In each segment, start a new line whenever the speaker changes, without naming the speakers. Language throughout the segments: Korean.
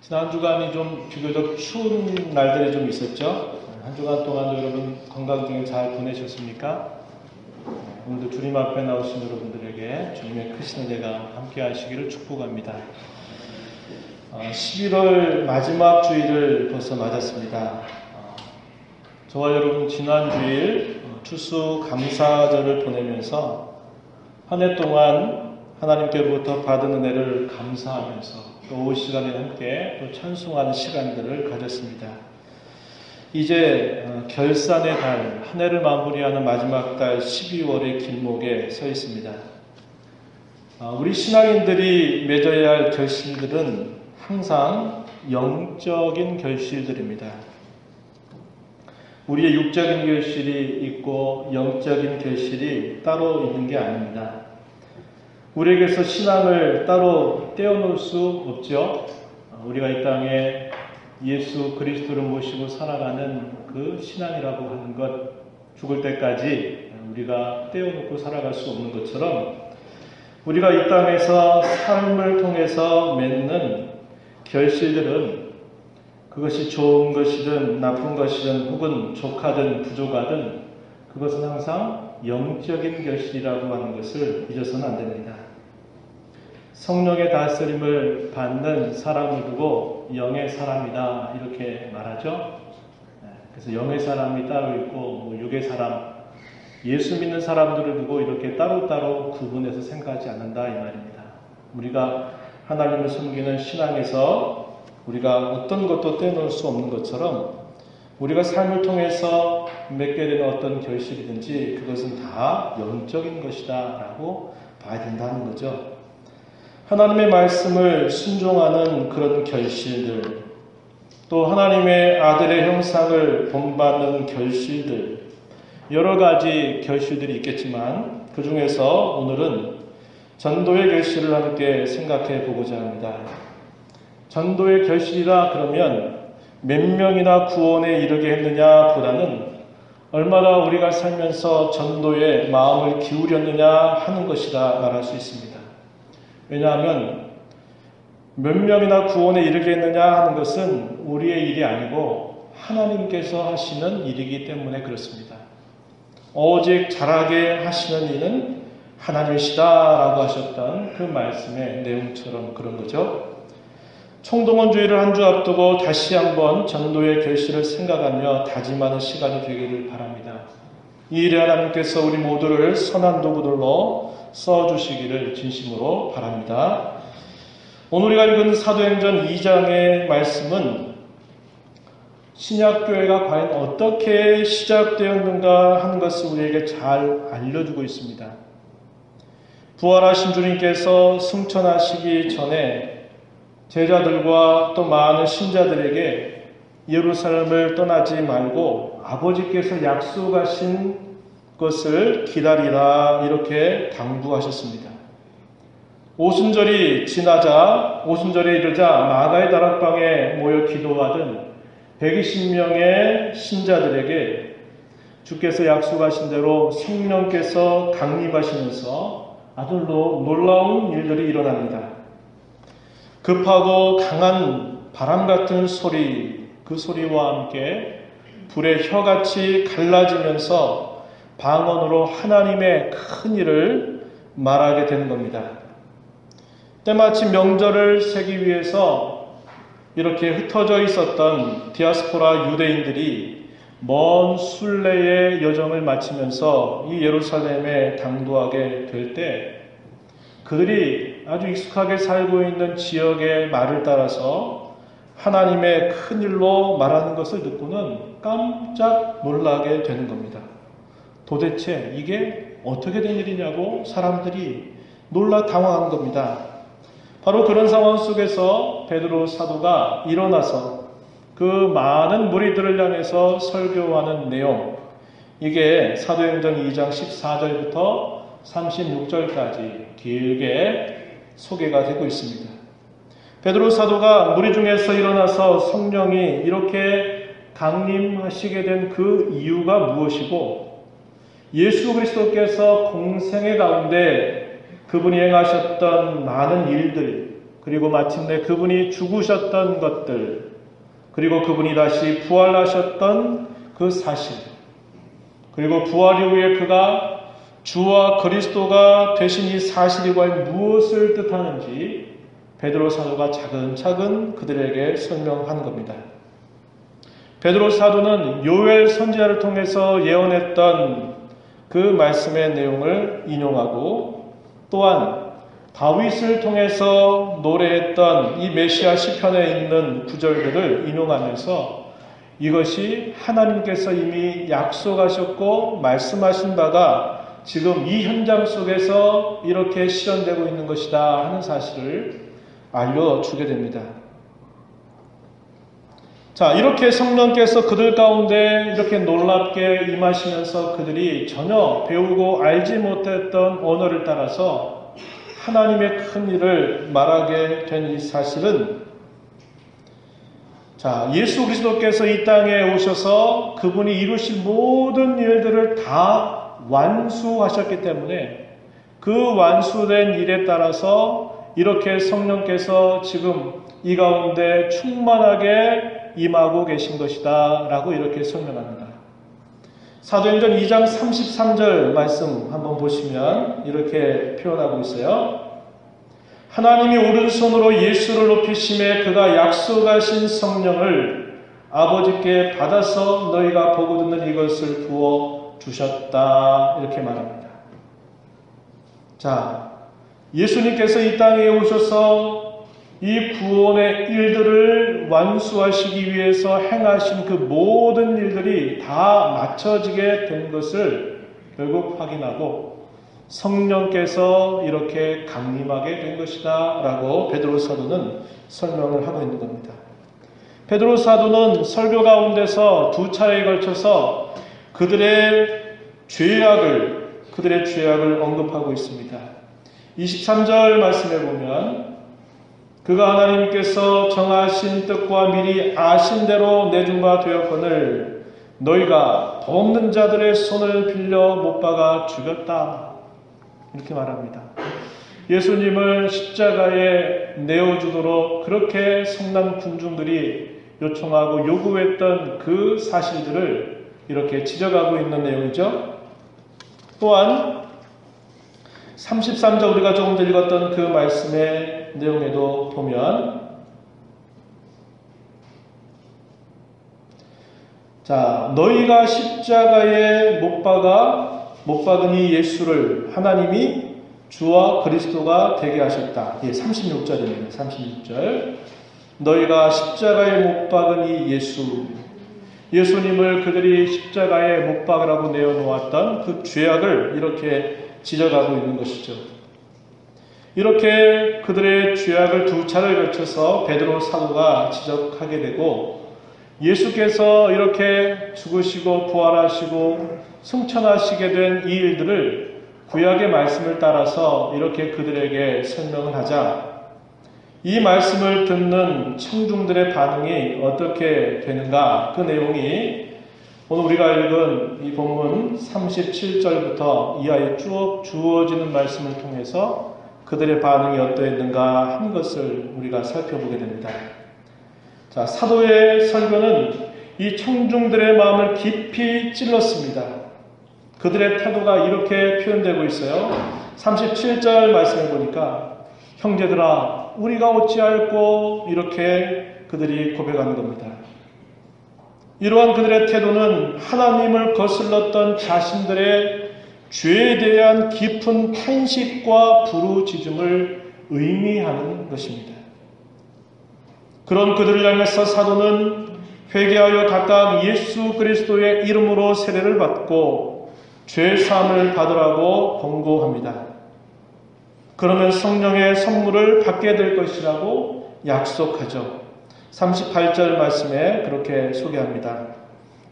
지난 한 주간이 좀 비교적 추운 날들이 좀 있었죠. 한 주간 동안 여러분 건강 중에 잘 보내셨습니까? 오늘도 주님 앞에 나오신 여러분들에게 주님의 크신 은혜가 함께 하시기를 축복합니다. 11월 마지막 주일을 벌써 맞았습니다. 저와 여러분 지난 주일 추수감사절을 보내면서 한 해 동안 하나님께로부터 받은 은혜를 감사하면서 또 시간에 함께 또 찬송하는 시간들을 가졌습니다. 이제 결산의 달, 한 해를 마무리하는 마지막 달 12월의 길목에 서 있습니다. 우리 신앙인들이 맺어야 할 결실들은 항상 영적인 결실들입니다. 우리의 육적인 결실이 있고 영적인 결실이 따로 있는 게 아닙니다. 우리에게서 신앙을 따로 떼어놓을 수 없죠. 우리가 이 땅에 예수 그리스도를 모시고 살아가는 그 신앙이라고 하는 것, 죽을 때까지 우리가 떼어놓고 살아갈 수 없는 것처럼 우리가 이 땅에서 삶을 통해서 맺는 결실들은 그것이 좋은 것이든 나쁜 것이든 혹은 족하든 부족하든 그것은 항상 영적인 결실이라고 하는 것을 잊어서는 안 됩니다. 성령의 다스림을 받는 사람을 두고 영의 사람이다 이렇게 말하죠. 그래서 영의 사람이 따로 있고 육의 사람, 예수 믿는 사람들을 두고 이렇게 따로따로 구분해서 생각하지 않는다 이 말입니다. 우리가 하나님을 섬기는 신앙에서 우리가 어떤 것도 떼놓을 수 없는 것처럼 우리가 삶을 통해서 맺게 되는 어떤 결실이든지 그것은 다 영적인 것이다 라고 봐야 된다는 거죠. 하나님의 말씀을 순종하는 그런 결실들, 또 하나님의 아들의 형상을 본받는 결실들, 여러 가지 결실들이 있겠지만 그 중에서 오늘은 전도의 결실을 함께 생각해 보고자 합니다. 전도의 결실이라 그러면 몇 명이나 구원에 이르게 했느냐 보다는 얼마나 우리가 살면서 전도에 마음을 기울였느냐 하는 것이라 말할 수 있습니다. 왜냐하면 몇 명이나 구원에 이르게 했느냐 하는 것은 우리의 일이 아니고 하나님께서 하시는 일이기 때문에 그렇습니다. 오직 잘하게 하시는 이는 하나님이시다라고 하셨던 그 말씀의 내용처럼 그런 거죠. 총동원주의를 한 주 앞두고 다시 한번 전도의 결실을 생각하며 다짐하는 시간이 되기를 바랍니다. 이 일에 하나님께서 우리 모두를 선한 도구들로 써주시기를 진심으로 바랍니다. 오늘 우리가 읽은 사도행전 2장의 말씀은 신약교회가 과연 어떻게 시작되었는가 하는 것을 우리에게 잘 알려주고 있습니다. 부활하신 주님께서 승천하시기 전에 제자들과 또 많은 신자들에게 예루살렘을 떠나지 말고 아버지께서 약속하신 것을 기다리라 이렇게 당부하셨습니다. 오순절이 지나자 오순절에 이르자 마가의 다락방에 모여 기도하던 120명의 신자들에게 주께서 약속하신 대로 성령께서 강림하시면서 아주 놀라운 일들이 일어납니다. 급하고 강한 바람 같은 소리, 그 소리와 함께 불의 혀같이 갈라지면서 방언으로 하나님의 큰 일을 말하게 되는 겁니다. 때마침 명절을 세기 위해서 이렇게 흩어져 있었던 디아스포라 유대인들이 먼 순례의 여정을 마치면서 이 예루살렘에 당도하게 될 때 그들이 아주 익숙하게 살고 있는 지역의 말을 따라서 하나님의 큰 일로 말하는 것을 듣고는 깜짝 놀라게 되는 겁니다. 도대체 이게 어떻게 된 일이냐고 사람들이 놀라 당황한 겁니다. 바로 그런 상황 속에서 베드로 사도가 일어나서 그 많은 무리들을 향해서 설교하는 내용, 이게 사도행전 2장 14절부터 36절까지 길게 소개가 되고 있습니다. 베드로 사도가 무리 중에서 일어나서 성령이 이렇게 강림하시게 된 그 이유가 무엇이고 예수 그리스도께서 공생의 가운데 그분이 행하셨던 많은 일들, 그리고 마침내 그분이 죽으셨던 것들, 그리고 그분이 다시 부활하셨던 그 사실, 그리고 부활 이후에 그가 주와 그리스도가 되신 이 사실이 과연 무엇을 뜻하는지 베드로 사도가 차근차근 그들에게 설명한 겁니다. 베드로 사도는 요엘 선지자를 통해서 예언했던 그 말씀의 내용을 인용하고, 또한 다윗을 통해서 노래했던 이 메시아 시편에 있는 구절들을 인용하면서 이것이 하나님께서 이미 약속하셨고 말씀하신 바가 지금 이 현장 속에서 이렇게 실현되고 있는 것이다 하는 사실을 알려주게 됩니다. 자, 이렇게 성령께서 그들 가운데 이렇게 놀랍게 임하시면서 그들이 전혀 배우고 알지 못했던 언어를 따라서 하나님의 큰 일을 말하게 된 이 사실은, 자, 예수 그리스도께서 이 땅에 오셔서 그분이 이루실 모든 일들을 다 완수하셨기 때문에 그 완수된 일에 따라서 이렇게 성령께서 지금 이 가운데 충만하게 임하고 계신 것이다 라고 이렇게 설명합니다. 사도행전 2장 33절 말씀 한번 보시면 이렇게 표현하고 있어요. 하나님이 오른손으로 예수를 높이심에 그가 약속하신 성령을 아버지께 받아서 너희가 보고 듣는 이것을 부어 주셨다, 이렇게 말합니다. 자, 예수님께서 이 땅에 오셔서 이 구원의 일들을 완수하시기 위해서 행하신 그 모든 일들이 다 마쳐지게 된 것을 결국 확인하고 성령께서 이렇게 강림하게 된 것이다 라고 베드로 사도는 설명을 하고 있는 겁니다. 베드로 사도는 설교 가운데서 두 차례에 걸쳐서 그들의 죄악을 언급하고 있습니다. 23절 말씀에 보면 그가 하나님께서 정하신 뜻과 미리 아신 대로 내준 바 되었거늘 너희가 돕는 자들의 손을 빌려 못 박아 죽였다, 이렇게 말합니다. 예수님을 십자가에 내어주도록 그렇게 성난 군중들이 요청하고 요구했던 그 사실들을 이렇게 지적하고 있는 내용이죠. 또한 33절 우리가 조금 더 읽었던 그 말씀의 내용에도 보면, 자, 너희가 십자가에 못 박은 이 예수를 하나님이 주와 그리스도가 되게 하셨다. 예, 36절입니다. 36절. 너희가 십자가에 못 박은 이 예수님을 그들이 십자가에 못 박으라고 내어놓았던 그 죄악을 이렇게 지적하고 있는 것이죠. 이렇게 그들의 죄악을 두 차례에 걸쳐서 베드로 사도가 지적하게 되고, 예수께서 이렇게 죽으시고 부활하시고 승천하시게 된 이 일들을 구약의 말씀을 따라서 이렇게 그들에게 설명을 하자 이 말씀을 듣는 청중들의 반응이 어떻게 되는가, 그 내용이 오늘 우리가 읽은 이 본문 37절부터 이하에 쭉 주어지는 말씀을 통해서 그들의 반응이 어떠했는가 하는 것을 우리가 살펴보게 됩니다. 자, 사도의 설교는 이 청중들의 마음을 깊이 찔렀습니다. 그들의 태도가 이렇게 표현되고 있어요. 37절 말씀을 보니까 형제들아 우리가 어찌할꼬, 이렇게 그들이 고백하는 겁니다. 이러한 그들의 태도는 하나님을 거슬렀던 자신들의 죄에 대한 깊은 탄식과 부르짖음을 의미하는 것입니다. 그런 그들을 향해서 사도는 회개하여 각각 예수 그리스도의 이름으로 세례를 받고 죄 사함을 받으라고 권고합니다. 그러면 성령의 선물을 받게 될 것이라고 약속하죠. 38절 말씀에 그렇게 소개합니다.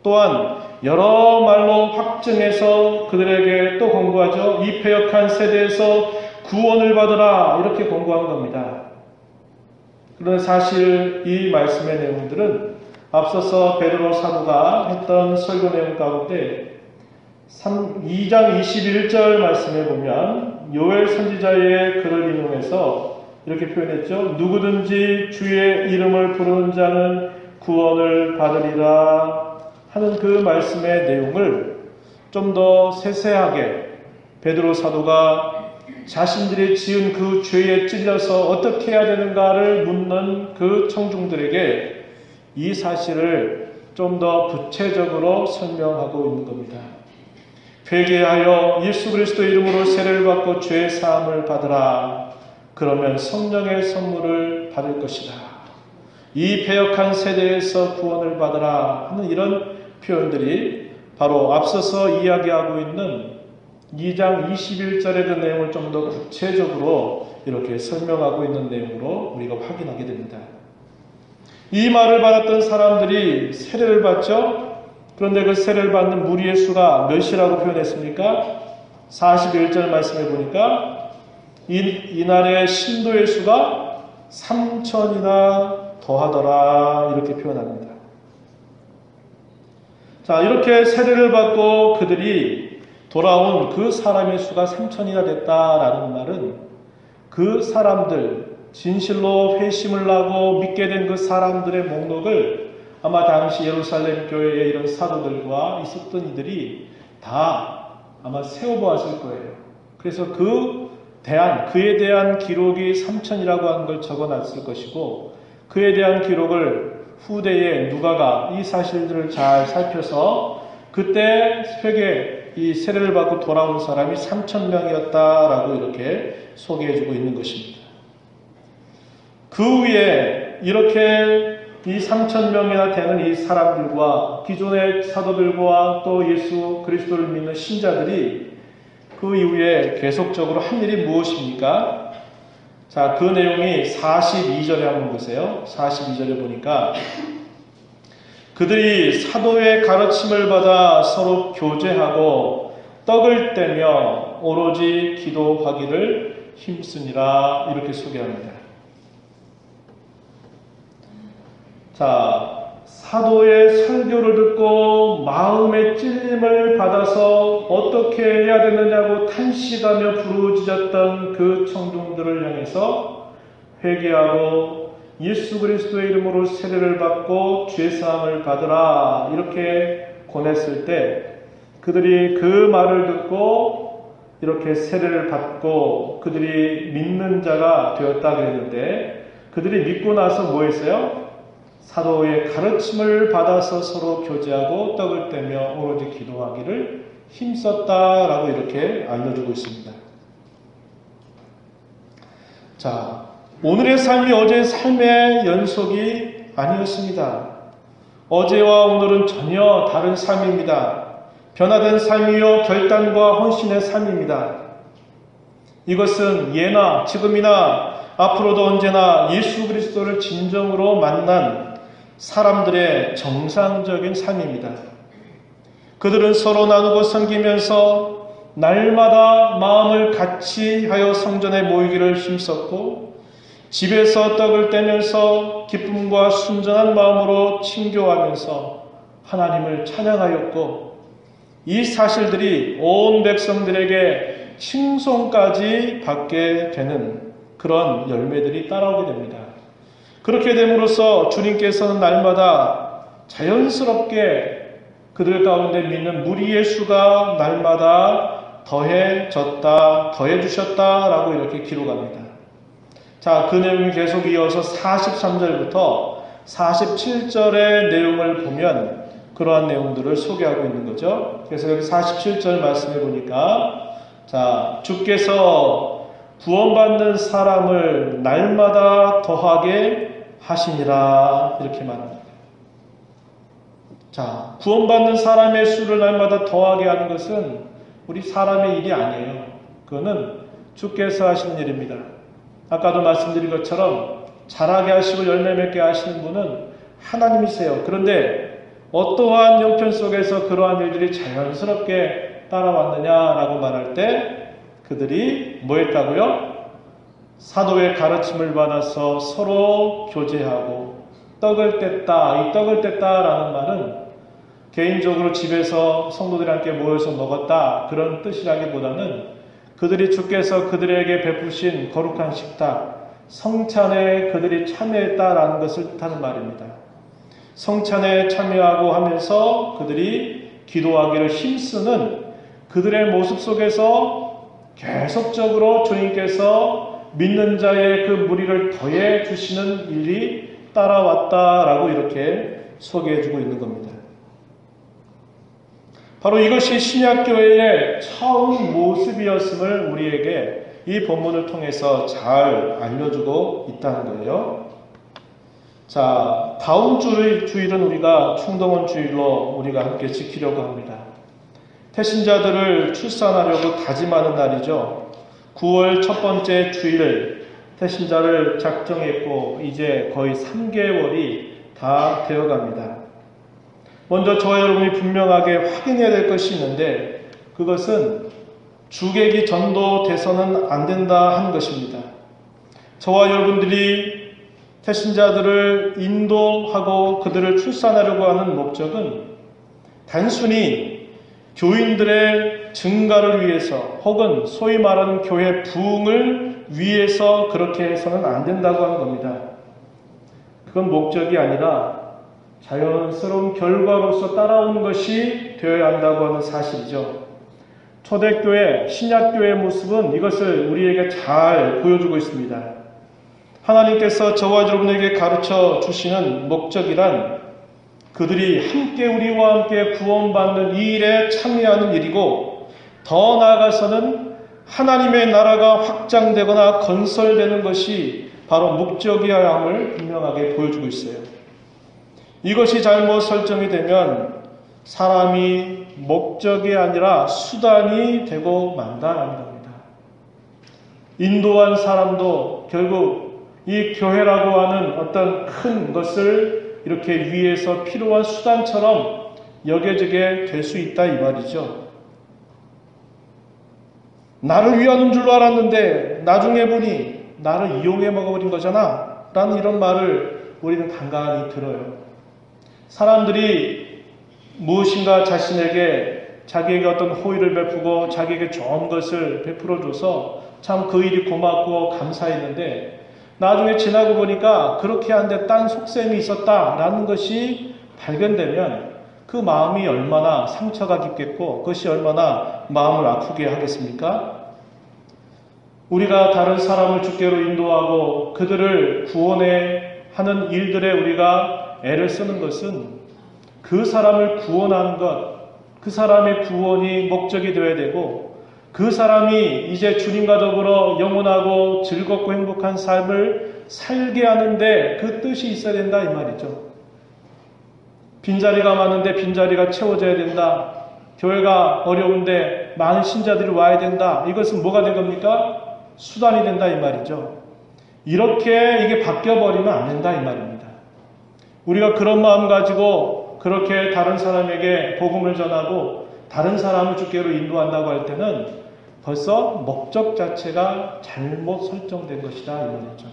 또한 여러 말로 확증해서 그들에게 또 권고하죠. 이 패역한 세대에서 구원을 받으라, 이렇게 권고한 겁니다. 그런데 사실 이 말씀의 내용들은 앞서서 베드로 사도가 했던 설교 내용 가운데 2장 21절 말씀에 보면 요엘 선지자의 글을 인용해서 이렇게 표현했죠. 누구든지 주의 이름을 부르는 자는 구원을 받으리라 하는 그 말씀의 내용을 좀 더 세세하게 베드로 사도가 자신들이 지은 그 죄에 찔려서 어떻게 해야 되는가를 묻는 그 청중들에게 이 사실을 좀 더 구체적으로 설명하고 있는 겁니다. 회개하여 예수 그리스도 이름으로 세례를 받고 죄 사함을 받으라. 그러면 성령의 선물을 받을 것이다. 이 패역한 세대에서 구원을 받으라 하는 이런 표현들이 바로 앞서서 이야기하고 있는 2장 21절의 그 내용을 좀 더 구체적으로 이렇게 설명하고 있는 내용으로 우리가 확인하게 됩니다. 이 말을 받았던 사람들이 세례를 받죠. 그런데 그 세례를 받는 무리의 수가 몇이라고 표현했습니까? 41절 말씀해 보니까 이날의 신도의 수가 3천이나 더하더라 이렇게 표현합니다. 자, 이렇게 세례를 받고 그들이 돌아온 그 사람의 수가 3천이나 됐다라는 말은 그 사람들, 진실로 회심을 하고 믿게 된 그 사람들의 목록을 아마 당시 예루살렘 교회의 이런 사도들과 있었던 이들이 다 아마 세워보았을 거예요. 그래서 그에 대한 기록이 3천이라고 하는 걸 적어놨을 것이고, 그에 대한 기록을 후대에 누가가 이 사실들을 잘 살펴서 그때 이 세례를 받고 돌아온 사람이 3,000명이었다라고 이렇게 소개해주고 있는 것입니다. 그 위에 이렇게 이 3,000명이나 되는 이 사람들과 기존의 사도들과 또 예수 그리스도를 믿는 신자들이 그 이후에 계속적으로 한 일이 무엇입니까? 자, 그 내용이 42절에 한번 보세요. 42절에 보니까 그들이 사도의 가르침을 받아 서로 교제하고 떡을 떼며 오로지 기도하기를 힘쓰니라 이렇게 소개합니다. 자, 사도의 설교를 듣고 마음의 찔림을 받아서 어떻게 해야 되느냐고 탄식하며 부르짖었던 그 청중들을 향해서 회개하고 예수 그리스도의 이름으로 세례를 받고 죄사함을 받으라 이렇게 권했을 때 그들이 그 말을 듣고 이렇게 세례를 받고 그들이 믿는 자가 되었다 그랬는데, 그들이 믿고 나서 뭐 했어요? 사도의 가르침을 받아서 서로 교제하고 떡을 떼며 오로지 기도하기를 힘썼다라고 이렇게 알려주고 있습니다. 자, 오늘의 삶이 어제의 삶의 연속이 아니었습니다. 어제와 오늘은 전혀 다른 삶입니다. 변화된 삶이요 결단과 헌신의 삶입니다. 이것은 예나 지금이나 앞으로도 언제나 예수 그리스도를 진정으로 만난 사람들의 정상적인 삶입니다. 그들은 서로 나누고 섬기면서 날마다 마음을 같이 하여 성전에 모이기를 힘썼고, 집에서 떡을 떼면서 기쁨과 순전한 마음으로 친교하면서 하나님을 찬양하였고, 이 사실들이 온 백성들에게 칭송까지 받게 되는 그런 열매들이 따라오게 됩니다. 그렇게 됨으로써 주님께서는 날마다 자연스럽게 그들 가운데 믿는 무리의 수가 날마다 더해졌다, 더해주셨다라고 이렇게 기록합니다. 자, 그 내용이 계속 이어서 43절부터 47절의 내용을 보면 그러한 내용들을 소개하고 있는 거죠. 그래서 여기 47절 말씀해 보니까, 자, 주께서 구원받는 사람을 날마다 더하게 하시니라 이렇게 말합니다. 자, 구원받는 사람의 수를 날마다 더하게 하는 것은 우리 사람의 일이 아니에요. 그거는 주께서 하시는 일입니다. 아까도 말씀드린 것처럼 자라게 하시고 열매 맺게 하시는 분은 하나님이세요. 그런데 어떠한 형편 속에서 그러한 일들이 자연스럽게 따라왔느냐라고 말할 때 그들이 뭐 했다고요? 사도의 가르침을 받아서 서로 교제하고 떡을 뗐다. 이 떡을 뗐다라는 말은 개인적으로 집에서 성도들이 함께 모여서 먹었다 그런 뜻이라기보다는 그들이 주께서 그들에게 베푸신 거룩한 식탁, 성찬에 그들이 참여했다라는 것을 뜻하는 말입니다. 성찬에 참여하고 하면서 그들이 기도하기를 힘쓰는 그들의 모습 속에서 계속적으로 주님께서 믿는 자의 그 무리를 더해 주시는 일이 따라왔다라고 이렇게 소개해주고 있는 겁니다. 바로 이것이 신약교회의 처음 모습이었음을 우리에게 이 본문을 통해서 잘 알려주고 있다는 거예요. 자, 다음 주일은 우리가 충동원 주일로 우리가 함께 지키려고 합니다. 태신자들을 출산하려고 다짐하는 날이죠. 9월 첫 번째 주일 태신자를 작정했고 이제 거의 3개월이 다 되어갑니다. 먼저 저와 여러분이 분명하게 확인해야 될 것이 있는데 그것은 주객이 전도돼서는 안 된다 하는 것입니다. 저와 여러분들이 태신자들을 인도하고 그들을 출산하려고 하는 목적은 단순히 교인들의 증가를 위해서 혹은 소위 말하는 교회 부흥을 위해서 그렇게 해서는 안 된다고 하는 겁니다. 그건 목적이 아니라 자연스러운 결과로서 따라오는 것이 되어야 한다고 하는 사실이죠. 초대교회, 신약교회의 모습은 이것을 우리에게 잘 보여주고 있습니다. 하나님께서 저와 여러분에게 가르쳐 주시는 목적이란 그들이 함께 우리와 함께 구원받는 이 일에 참여하는 일이고 더 나아가서는 하나님의 나라가 확장되거나 건설되는 것이 바로 목적이어야 함을 분명하게 보여주고 있어요. 이것이 잘못 설정이 되면 사람이 목적이 아니라 수단이 되고 만다라는 겁니다. 인도한 사람도 결국 이 교회라고 하는 어떤 큰 것을 이렇게 위해서 필요한 수단처럼 여겨지게 될 수 있다 이 말이죠. 나를 위하는 줄로 알았는데 나중에 보니 나를 이용해 먹어버린 거잖아 라는 이런 말을 우리는 간간히 들어요. 사람들이 무엇인가 자기에게 어떤 호의를 베푸고 자기에게 좋은 것을 베풀어줘서 참 그 일이 고맙고 감사했는데 나중에 지나고 보니까 그렇게 한데 딴 속셈이 있었다라는 것이 발견되면 그 마음이 얼마나 상처가 깊겠고 그것이 얼마나 마음을 아프게 하겠습니까? 우리가 다른 사람을 주께로 인도하고 그들을 구원해 하는 일들에 우리가 애를 쓰는 것은 그 사람을 구원하는 것, 그 사람의 구원이 목적이 되어야 되고 그 사람이 이제 주님과 더불어 영원하고 즐겁고 행복한 삶을 살게 하는데 그 뜻이 있어야 된다 이 말이죠. 빈자리가 많은데 빈자리가 채워져야 된다. 교회가 어려운데 많은 신자들이 와야 된다. 이것은 뭐가 된 겁니까? 수단이 된다 이 말이죠. 이렇게 이게 바뀌어버리면 안 된다 이 말입니다. 우리가 그런 마음 가지고 그렇게 다른 사람에게 복음을 전하고 다른 사람을 주께로 인도한다고 할 때는 벌써 목적 자체가 잘못 설정된 것이다 이 말이죠.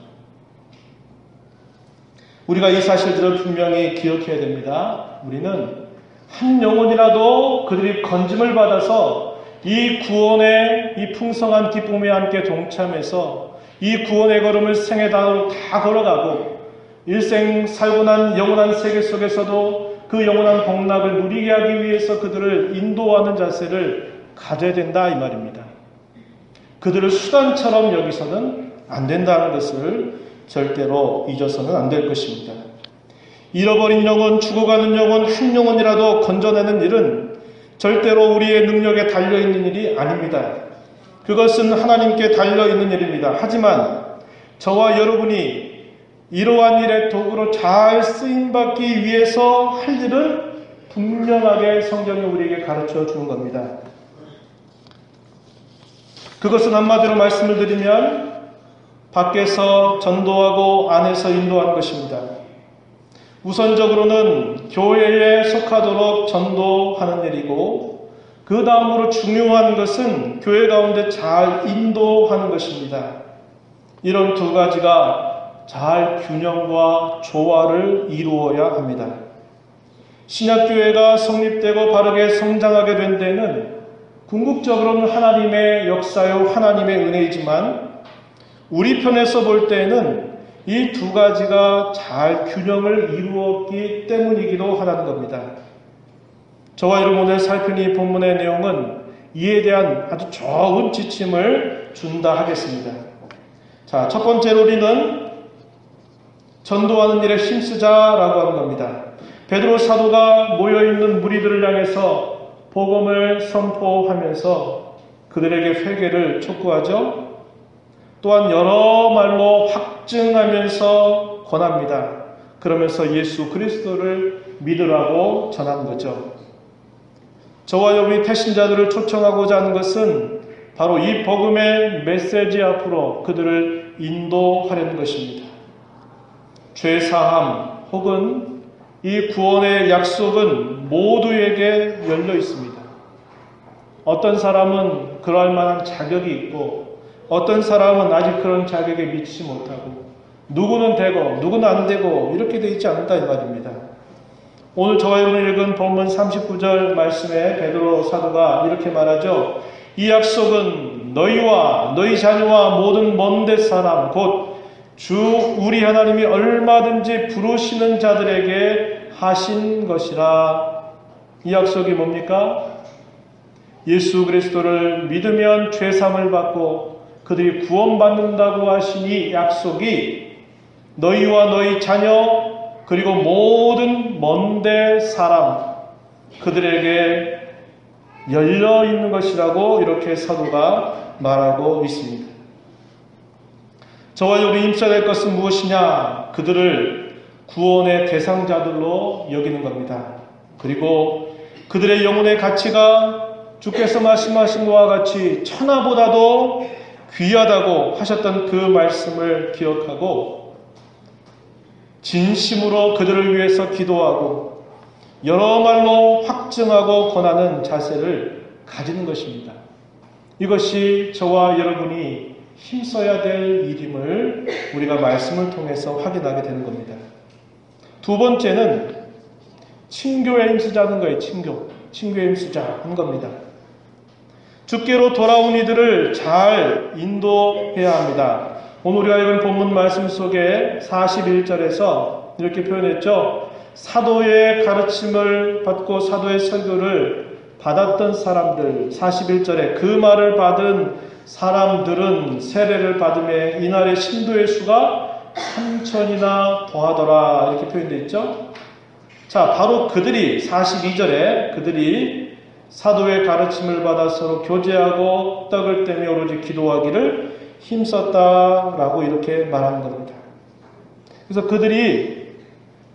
우리가 이 사실들을 분명히 기억해야 됩니다. 우리는 한 영혼이라도 그들이 건짐을 받아서 이 구원의 이 풍성한 기쁨에 함께 동참해서 이 구원의 걸음을 생애 다하도록 다 걸어가고 일생 살고 난 영원한 세계 속에서도 그 영원한 복락을 누리게 하기 위해서 그들을 인도하는 자세를 가져야 된다 이 말입니다. 그들을 수단처럼 여기서는 안 된다는 것을 절대로 잊어서는 안 될 것입니다. 잃어버린 영혼, 죽어가는 영혼, 한 영혼이라도 건져내는 일은 절대로 우리의 능력에 달려있는 일이 아닙니다. 그것은 하나님께 달려있는 일입니다. 하지만 저와 여러분이 이러한 일의 도구로 잘 쓰임받기 위해서 할 일은 분명하게 성경이 우리에게 가르쳐 주는 겁니다. 그것은 한마디로 말씀을 드리면 밖에서 전도하고 안에서 인도하는 것입니다. 우선적으로는 교회에 속하도록 전도하는 일이고 그 다음으로 중요한 것은 교회 가운데 잘 인도하는 것입니다. 이런 두 가지가 잘 균형과 조화를 이루어야 합니다. 신약교회가 성립되고 바르게 성장하게 된 데는 궁극적으로는 하나님의 역사요 하나님의 은혜이지만 우리 편에서 볼 때에는 이 두 가지가 잘 균형을 이루었기 때문이기도 하다는 겁니다. 저와 여러분 오늘 살핀 이 본문의 내용은 이에 대한 아주 좋은 지침을 준다 하겠습니다. 자, 첫 번째로 우리는 전도하는 일에 힘쓰자라고 하는 겁니다. 베드로 사도가 모여있는 무리들을 향해서 복음을 선포하면서 그들에게 회개를 촉구하죠. 또한 여러 말로 확증하면서 권합니다. 그러면서 예수 그리스도를 믿으라고 전하는 거죠. 저와 여러분이 태신자들을 초청하고자 하는 것은 바로 이 복음의 메시지 앞으로 그들을 인도하려는 것입니다. 죄사함 혹은 이 구원의 약속은 모두에게 열려 있습니다. 어떤 사람은 그럴 만한 자격이 있고 어떤 사람은 아직 그런 자격에 미치지 못하고 누구는 되고 누구는 안 되고 이렇게 되어 있지 않는다 이 말입니다. 오늘 저와 여러분이 읽은 본문 39절 말씀에 베드로 사도가 이렇게 말하죠. 이 약속은 너희와 너희 자녀와 모든 먼데 사람 곧 주 우리 하나님이 얼마든지 부르시는 자들에게 하신 것이라. 이 약속이 뭡니까? 예수 그리스도를 믿으면 죄사함을 받고 그들이 구원받는다고 하신 이 약속이 너희와 너희 자녀 그리고 모든 먼데 사람 그들에게 열려 있는 것이라고 이렇게 사도가 말하고 있습니다. 저와 여러분이 힘써야 될 것은 무엇이냐? 그들을 구원의 대상자들로 여기는 겁니다. 그리고 그들의 영혼의 가치가 주께서 말씀하신 것과 같이 천하보다도 귀하다고 하셨던 그 말씀을 기억하고 진심으로 그들을 위해서 기도하고 여러 말로 확증하고 권하는 자세를 가지는 것입니다. 이것이 저와 여러분이 힘써야 될 일임을 우리가 말씀을 통해서 확인하게 되는 겁니다. 두 번째는 친교에 힘쓰자는 거예요. 친교에 힘쓰자는 겁니다. 주께로 돌아온 이들을 잘 인도해야 합니다. 오늘 우리가 읽은 본문 말씀 속에 41절에서 이렇게 표현했죠. 사도의 가르침을 받고 사도의 설교를 받았던 사람들, 41절에 그 말을 받은 사람들은 세례를 받음에 이날의 신도의 수가 3,000이나 더하더라 이렇게 표현되어 있죠. 자, 바로 그들이 42절에 그들이 사도의 가르침을 받아 서로 교제하고 떡을 떼며 오로지 기도하기를 힘썼다라고 이렇게 말하는 겁니다. 그래서 그들이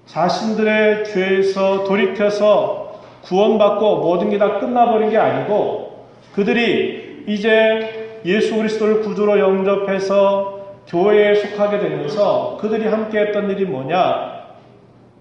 자신들의 죄에서 돌이켜서 구원받고 모든 게 다 끝나버린 게 아니고 그들이 이제 예수 그리스도를 구주로 영접해서 교회에 속하게 되면서 그들이 함께 했던 일이 뭐냐?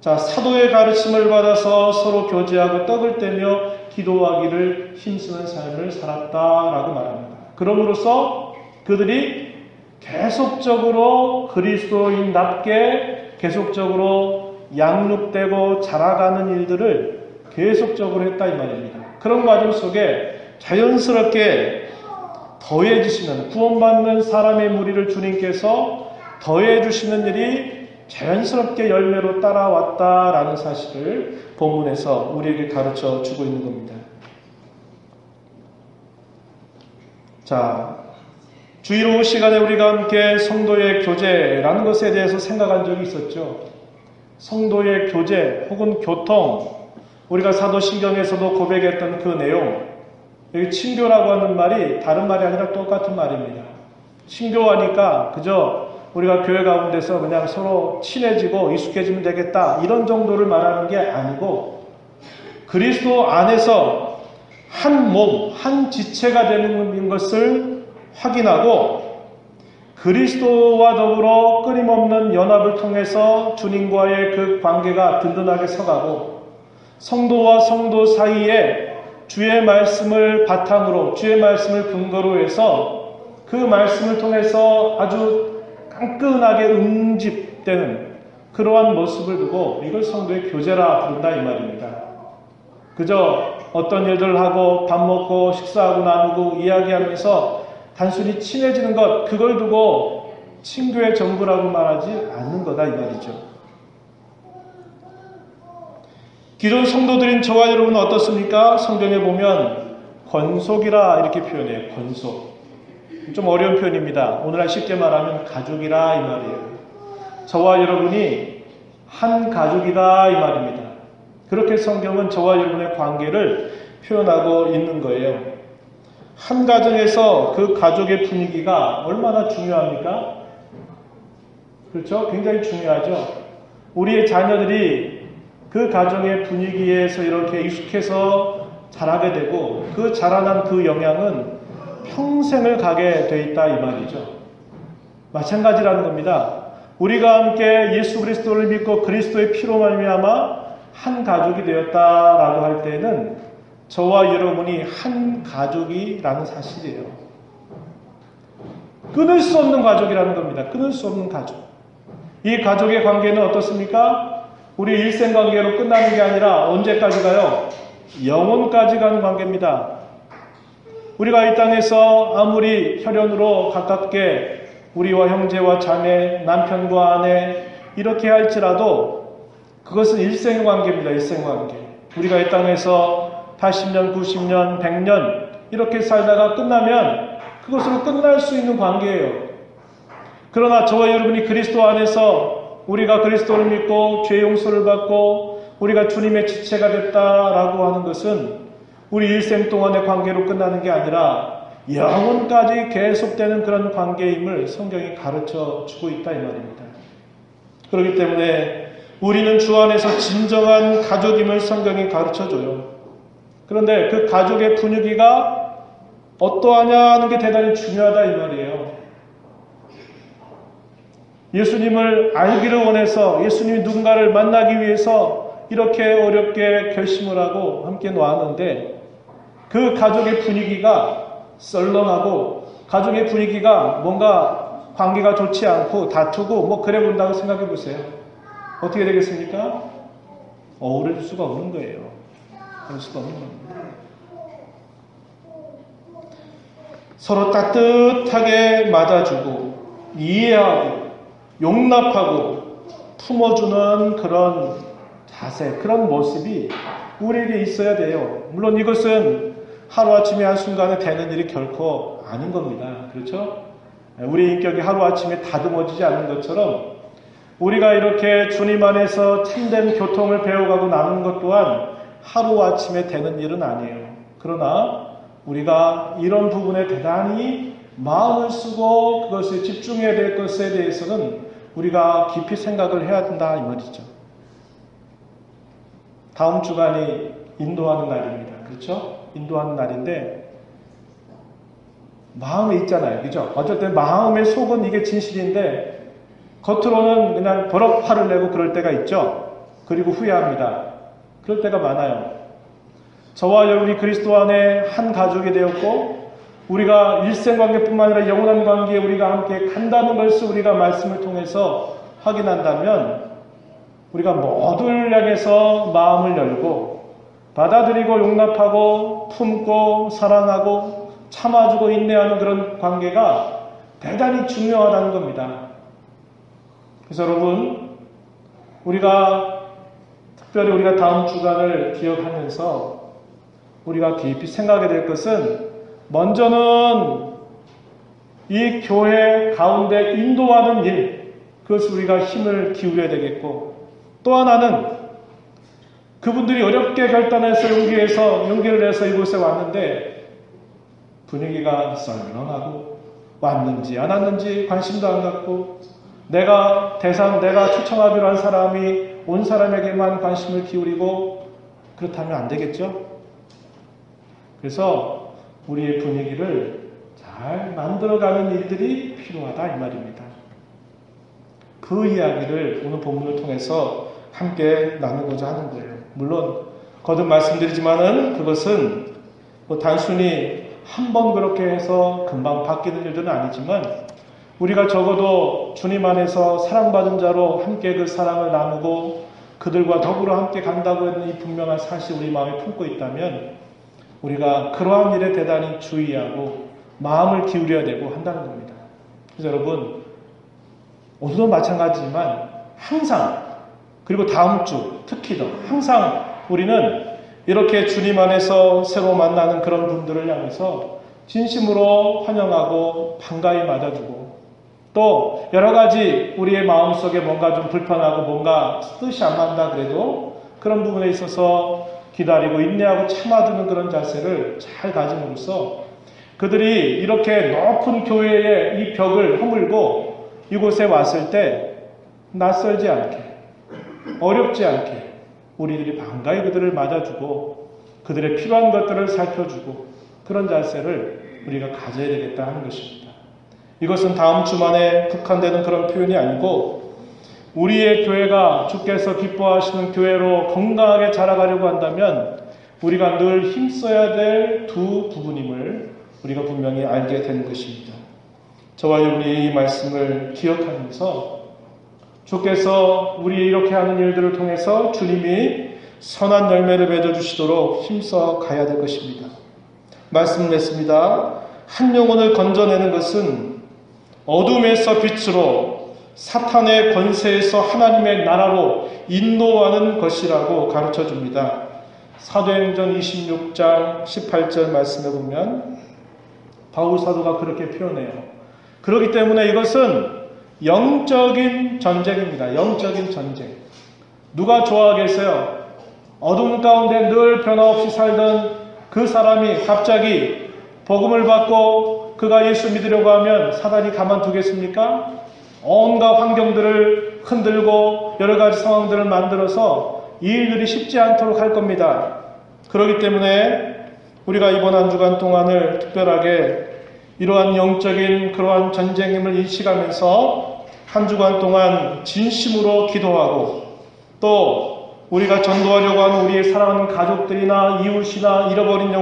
자, 사도의 가르침을 받아서 서로 교제하고 떡을 떼며 기도하기를 힘쓰는 삶을 살았다라고 말합니다. 그럼으로써 그들이 계속적으로 그리스도인답게 계속적으로 양육되고 자라가는 일들을 계속적으로 했다 이 말입니다. 그런 과정 속에 자연스럽게 더해주시는 구원받는 사람의 무리를 주님께서 더해주시는 일이 자연스럽게 열매로 따라왔다라는 사실을 본문에서 우리에게 가르쳐 주고 있는 겁니다. 자, 주일오후 시간에 우리가 함께 성도의 교제라는 것에 대해서 생각한 적이 있었죠. 성도의 교제 혹은 교통, 우리가 사도신경에서도 고백했던 그 내용, 여기 친교라고 하는 말이 다른 말이 아니라 똑같은 말입니다. 친교하니까 그저 우리가 교회 가운데서 그냥 서로 친해지고 익숙해지면 되겠다 이런 정도를 말하는 게 아니고 그리스도 안에서 한 몸, 한 지체가 되는 것을 확인하고 그리스도와 더불어 끊임없는 연합을 통해서 주님과의 그 관계가 든든하게 서가고 성도와 성도 사이에 주의 말씀을 바탕으로 주의 말씀을 근거로 해서 그 말씀을 통해서 아주 끈끈하게 응집되는 그러한 모습을 두고 이걸 성도의 교제라 부른다 이 말입니다. 그저 어떤 일들을 하고 밥 먹고 식사하고 나누고 이야기하면서 단순히 친해지는 것 그걸 두고 친교의 전부라고 말하지 않는 거다 이 말이죠. 기존 성도들인 저와 여러분은 어떻습니까? 성경에 보면 권속이라 이렇게 표현해요. 권속. 좀 어려운 표현입니다. 오늘날 쉽게 말하면 가족이라 이 말이에요. 저와 여러분이 한 가족이다 이 말입니다. 그렇게 성경은 저와 여러분의 관계를 표현하고 있는 거예요. 한 가정에서 그 가족의 분위기가 얼마나 중요합니까? 그렇죠? 굉장히 중요하죠. 우리의 자녀들이 그 가정의 분위기에서 이렇게 익숙해서 자라게 되고 그 자라난 그 영향은 평생을 가게 돼 있다 이 말이죠. 마찬가지라는 겁니다. 우리가 함께 예수 그리스도를 믿고 그리스도의 피로 말미암아 한 가족이 되었다라고 할 때는 저와 여러분이 한 가족이라는 사실이에요. 끊을 수 없는 가족이라는 겁니다. 끊을 수 없는 가족. 이 가족의 관계는 어떻습니까? 우리 일생 관계로 끝나는 게 아니라 언제까지 가요? 영혼까지 가는 관계입니다. 우리가 이 땅에서 아무리 혈연으로 가깝게 우리와 형제와 자매, 남편과 아내 이렇게 할지라도 그것은 일생 관계입니다. 일생 관계. 우리가 이 땅에서 80년, 90년, 100년 이렇게 살다가 끝나면 그것으로 끝날 수 있는 관계예요. 그러나 저와 여러분이 그리스도 안에서 우리가 그리스도를 믿고 죄 용서를 받고 우리가 주님의 지체가 됐다라고 하는 것은 우리 일생 동안의 관계로 끝나는 게 아니라 영원까지 계속되는 그런 관계임을 성경이 가르쳐 주고 있다 이 말입니다. 그렇기 때문에 우리는 주 안에서 진정한 가족임을 성경이 가르쳐 줘요. 그런데 그 가족의 분위기가 어떠하냐는 게 대단히 중요하다 이 말이에요. 예수님을 알기를 원해서 예수님이 누군가를 만나기 위해서 이렇게 어렵게 결심을 하고 함께 놓았는데 그 가족의 분위기가 썰렁하고 가족의 분위기가 뭔가 관계가 좋지 않고 다투고 뭐 그래 본다고 생각해 보세요. 어떻게 되겠습니까? 어우러질 수가 없는 거예요. 그럴 수가 없는 겁니다. 서로 따뜻하게 맞아주고 이해하고 용납하고 품어주는 그런 자세, 그런 모습이 우리에게 있어야 돼요. 물론 이것은 하루아침에 한순간에 되는 일이 결코 아닌 겁니다. 그렇죠? 우리 인격이 하루아침에 다듬어지지 않는 것처럼 우리가 이렇게 주님 안에서 참된 교통을 배워가고 나누는 것 또한 하루아침에 되는 일은 아니에요. 그러나 우리가 이런 부분에 대단히 마음을 쓰고 그것에 집중해야 될 것에 대해서는 우리가 깊이 생각을 해야 된다 이 말이죠. 다음 주간이 인도하는 날입니다. 그렇죠? 인도하는 날인데 마음에 있잖아요. 그죠? 어쩔 때 마음의 속은 이게 진실인데 겉으로는 그냥 버럭 화를 내고 그럴 때가 있죠. 그리고 후회합니다. 그럴 때가 많아요. 저와 여러분이 그리스도 안에 한 가족이 되었고 우리가 일생관계뿐만 아니라 영원한 관계에 우리가 함께 간다는 것을 우리가 말씀을 통해서 확인한다면 우리가 모두를 향해서 마음을 열고 받아들이고 용납하고 품고 사랑하고 참아주고 인내하는 그런 관계가 대단히 중요하다는 겁니다. 그래서 여러분 특별히 우리가 다음 주간을 기억하면서 우리가 깊이 생각해야 될 것은 먼저는 이 교회 가운데 인도하는 일, 그것을 우리가 힘을 기울여야 되겠고 또 하나는 그분들이 어렵게 결단해서 용기를 내서 이곳에 왔는데 분위기가 썰렁하고 왔는지 안 왔는지 관심도 안 갖고 내가 초청하기로 한 사람이 온 사람에게만 관심을 기울이고 그렇다면 안 되겠죠? 그래서 우리의 분위기를 잘 만들어가는 일들이 필요하다 이 말입니다. 그 이야기를 오늘 본문을 통해서 함께 나누고자 하는 거예요. 물론 거듭 말씀드리지만은 그것은 단순히 한 번 그렇게 해서 금방 바뀌는 일들은 아니지만 우리가 적어도 주님 안에서 사랑받은 자로 함께 그 사랑을 나누고 그들과 더불어 함께 간다고 하는 이 분명한 사실 우리 마음에 품고 있다면 우리가 그러한 일에 대단히 주의하고 마음을 기울여야 되고 한다는 겁니다. 그래서 여러분 오늘도 마찬가지지만 항상, 그리고 다음 주 특히 더 항상 우리는 이렇게 주님 안에서 새로 만나는 그런 분들을 향해서 진심으로 환영하고 반가이 맞아주고, 또 여러 가지 우리의 마음속에 뭔가 좀 불편하고 뭔가 뜻이 안 맞다 그래도 그런 부분에 있어서 기다리고 인내하고 참아주는 그런 자세를 잘 가짐으로써 그들이 이렇게 높은 교회의 이 벽을 허물고 이곳에 왔을 때 낯설지 않게, 어렵지 않게 우리들이 반가이 그들을 맞아주고 그들의 필요한 것들을 살펴주고 그런 자세를 우리가 가져야 되겠다 하는 것입니다. 이것은 다음 주만에 국한되는 그런 표현이 아니고 우리의 교회가 주께서 기뻐하시는 교회로 건강하게 자라가려고 한다면 우리가 늘 힘써야 될 두 부분임을 우리가 분명히 알게 되는 것입니다. 저와 여러분이 이 말씀을 기억하면서 주께서 우리 이렇게 하는 일들을 통해서 주님이 선한 열매를 맺어주시도록 힘써 가야 될 것입니다. 말씀 냈습니다. 한 영혼을 건져내는 것은 어둠에서 빛으로 사탄의 권세에서 하나님의 나라로 인도하는 것이라고 가르쳐 줍니다. 사도행전 26장 18절 말씀에 보면 바울 사도가 그렇게 표현해요. 그렇기 때문에 이것은 영적인 전쟁입니다. 영적인 전쟁. 누가 좋아하겠어요? 어둠 가운데 늘 변함없이 살던 그 사람이 갑자기 복음을 받고 그가 예수 믿으려고 하면 사단이 가만두겠습니까? 온갖 환경들을 흔들고 여러 가지 상황들을 만들어서 이 일들이 쉽지 않도록 할 겁니다. 그렇기 때문에 우리가 이번 한 주간 동안을 특별하게 이러한 영적인 그러한 전쟁임을 인식하면서 한 주간 동안 진심으로 기도하고 또 우리가 전도하려고 하는 우리의 사랑하는 가족들이나 이웃이나 잃어버린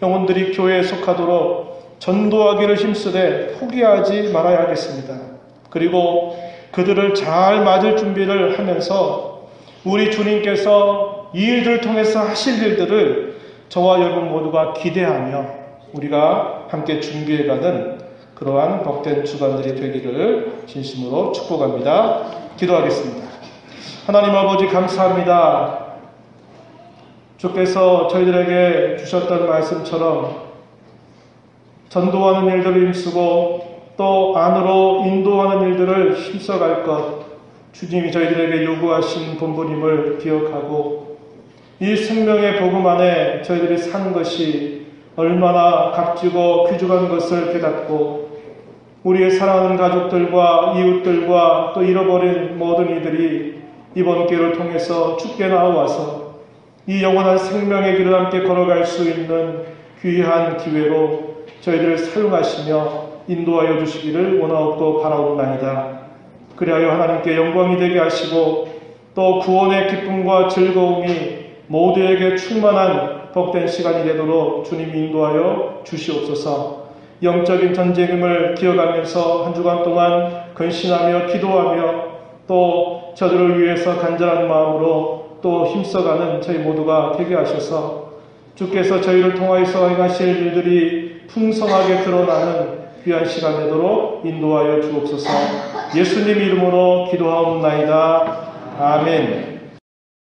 영혼들이 교회에 속하도록 전도하기를 힘쓰되 포기하지 말아야 하겠습니다. 그리고 그들을 잘 맞을 준비를 하면서 우리 주님께서 이 일들을 통해서 하실 일들을 저와 여러분 모두가 기대하며 우리가 함께 준비해가는 그러한 복된 주간들이 되기를 진심으로 축복합니다. 기도하겠습니다. 하나님 아버지 감사합니다. 주께서 저희들에게 주셨던 말씀처럼 전도하는 일들을 힘쓰고 또 안으로 인도하는 일들을 힘써갈 것, 주님이 저희들에게 요구하신 본분임을 기억하고 이 생명의 복음 안에 저희들이 사는 것이 얼마나 값지고 귀중한 것을 깨닫고 우리의 사랑하는 가족들과 이웃들과 또 잃어버린 모든 이들이 이번 기회를 통해서 주께 나와서 이 영원한 생명의 길을 함께 걸어갈 수 있는 귀한 기회로 저희들을 사용하시며 인도하여 주시기를 원하옵고 바라옵나이다. 그리하여 하나님께 영광이 되게 하시고 또 구원의 기쁨과 즐거움이 모두에게 충만한 복된 시간이 되도록 주님 인도하여 주시옵소서. 영적인 전쟁임을 기억하면서 한 주간 동안 근신하며 기도하며 또 저들을 위해서 간절한 마음으로 또 힘써가는 저희 모두가 되게 하셔서 주께서 저희를 통하여서 행하실 일들이 풍성하게 드러나는 귀한 시간 되도록 인도하여 주옵소서. 예수님 이름으로 기도하옵나이다. 아멘.